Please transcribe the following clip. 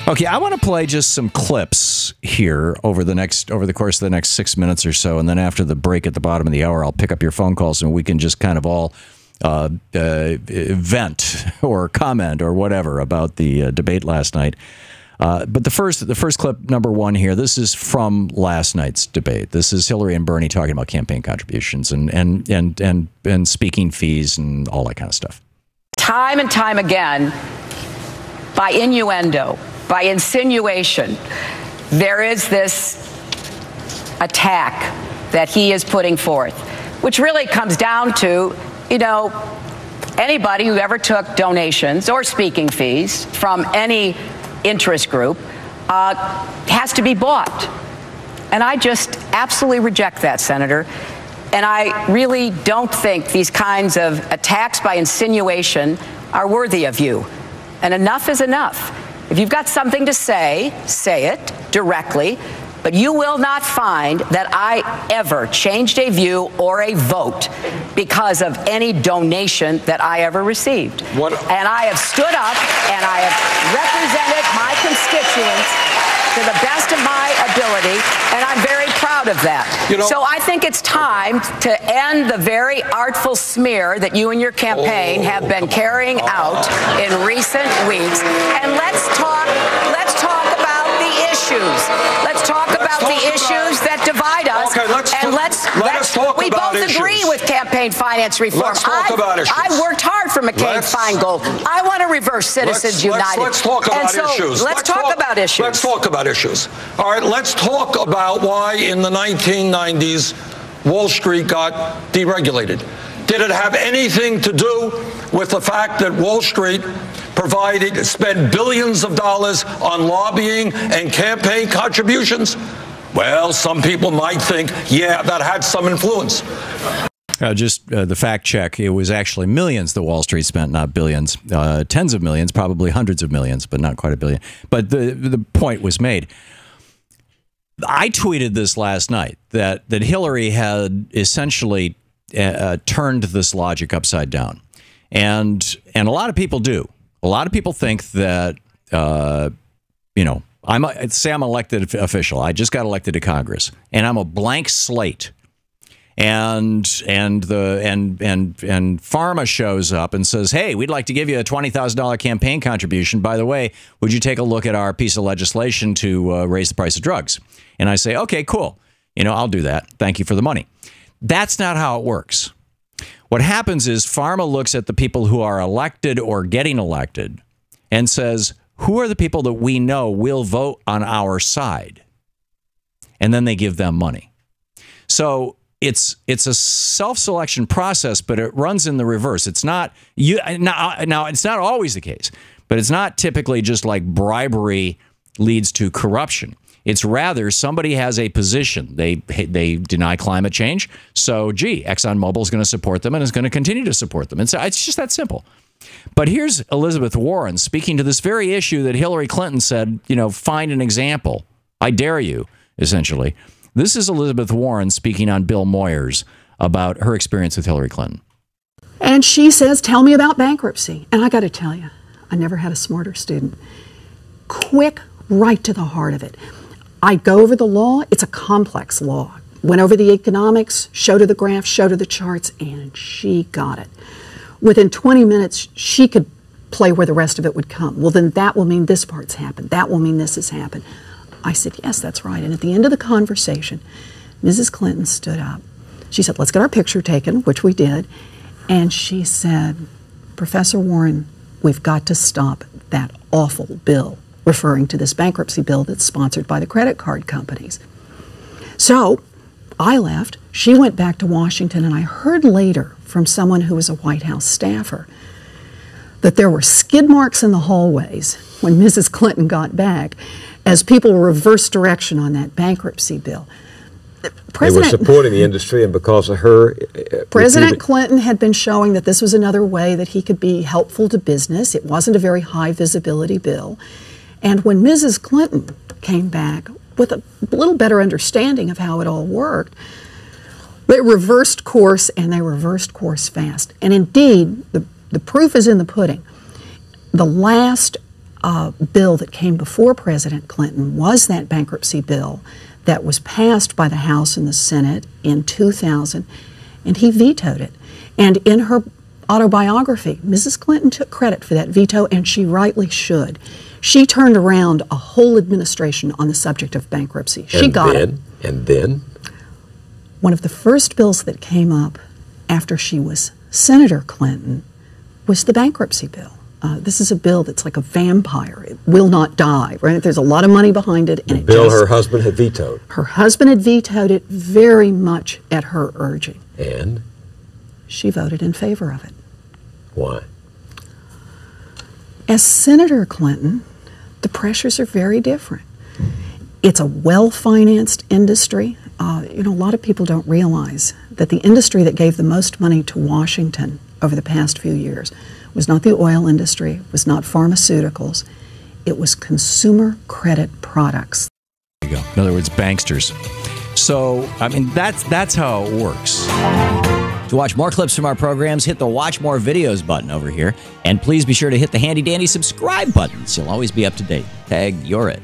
Okay, I want to play just some clips here over the course of the next 6 minutes or so, and then after the break at the bottom of the hour, I'll pick up your phone calls and we can just kind of all vent or comment or whatever about the debate last night. But the first clip, number one here, this is from last night's debate. This is Hillary and Bernie talking about campaign contributions and speaking fees and all that kind of stuff. Time and time again, by innuendo, by insinuation, there is this attack that he is putting forth, which really comes down to, you know, anybody who ever took donations or speaking fees from any interest group has to be bought. And I just absolutely reject that, Senator. And I really don't think these kinds of attacks by insinuation are worthy of you. And enough is enough. If you've got something to say, say it directly. But you will not find that I ever changed a view or a vote because of any donation that I ever received. And I have stood up and I have represented my constituents to the best of my ability, and I'm very proud of that. So I think it's time to end the very artful smear that you and your campaign have been carrying out in recent weeks. And let's talk about the issues. Let's talk about the issues that divide us. Okay, let's talk we about both issues. agree with campaign finance reform. Let's talk about issues. I worked hard for McCain-Feingold. I want to reverse Citizens United. Let's talk about issues. Let's talk about issues. Let's talk about issues. All right, let's talk about why in the 1990s Wall Street got deregulated. Did it have anything to do with the fact that Wall Street spent billions of dollars on lobbying and campaign contributions? Well, some people might think, yeah, that had some influence. Just the fact check, it was actually millions that Wall Street spent, not billions. Tens of millions, probably hundreds of millions, but not quite a billion. But the point was made. I tweeted this last night, that Hillary had essentially turned this logic upside down. And a lot of people do. A lot of people think that, you know, say I'm an elected official. I just got elected to Congress, and I'm a blank slate. And Pharma shows up and says, "Hey, we'd like to give you a $20,000 campaign contribution. By the way, would you take a look at our piece of legislation to raise the price of drugs?" And I say, "Okay, cool. You know, I'll do that. Thank you for the money." That's not how it works. What happens is Pharma looks at the people who are elected or getting elected and says, who are the people that we know will vote on our side? And then they give them money. So it's a self-selection process, but it runs in the reverse. It's not now it's not always the case, but it's not typically just like bribery leads to corruption. It's rather somebody has a position. They deny climate change. So, gee, ExxonMobil is going to support them and is going to continue to support them. And so it's just that simple. But here's Elizabeth Warren speaking to this very issue that Hillary Clinton said, you know, find an example. I dare you, essentially. This is Elizabeth Warren speaking on Bill Moyers about her experience with Hillary Clinton. And she says, tell me about bankruptcy. And I got to tell you, I never had a smarter student. Quick, right to the heart of it. I go over the law. It's a complex law. Went over the economics, showed her the graphs, showed her the charts, and she got it. Within 20 minutes, she could play where the rest of it would come. Well, then that will mean this part's happened. That will mean this has happened. I said, yes, that's right. And at the end of the conversation, Mrs. Clinton stood up. She said, let's get our picture taken, which we did. And she said, Professor Warren, we've got to stop that awful bill, referring to this bankruptcy bill that's sponsored by the credit card companies. So I left. She went back to Washington, and I heard later from someone who was a White House staffer that there were skid marks in the hallways when Mrs. Clinton got back as people reversed direction on that bankruptcy bill. They were supporting the industry, and because of her... President Clinton had been showing that this was another way that he could be helpful to business. It wasn't a very high visibility bill. And when Mrs. Clinton came back with a little better understanding of how it all worked, they reversed course, and they reversed course fast. And indeed, the proof is in the pudding. The last bill that came before President Clinton was that bankruptcy bill that was passed by the House and the Senate in 2000, and he vetoed it. And in her autobiography, Mrs. Clinton took credit for that veto, and she rightly should. She turned around a whole administration on the subject of bankruptcy. She got it. And then? One of the first bills that came up after she was Senator Clinton was the bankruptcy bill. This is a bill that's like a vampire. It will not die, right? There's a lot of money behind it. And the bill her husband had vetoed. Her husband had vetoed it very much at her urging. And? She voted in favor of it. Why? As Senator Clinton, the pressures are very different. It's a well-financed industry. A lot of people don't realize that the industry that gave the most money to Washington over the past few years was not the oil industry, was not pharmaceuticals. It was consumer credit products. There you go. In other words, banksters. So, I mean, that's how it works. To watch more clips from our programs, hit the Watch More Videos button over here. And please be sure to hit the handy-dandy subscribe button so you'll always be up to date. Tag, you're it.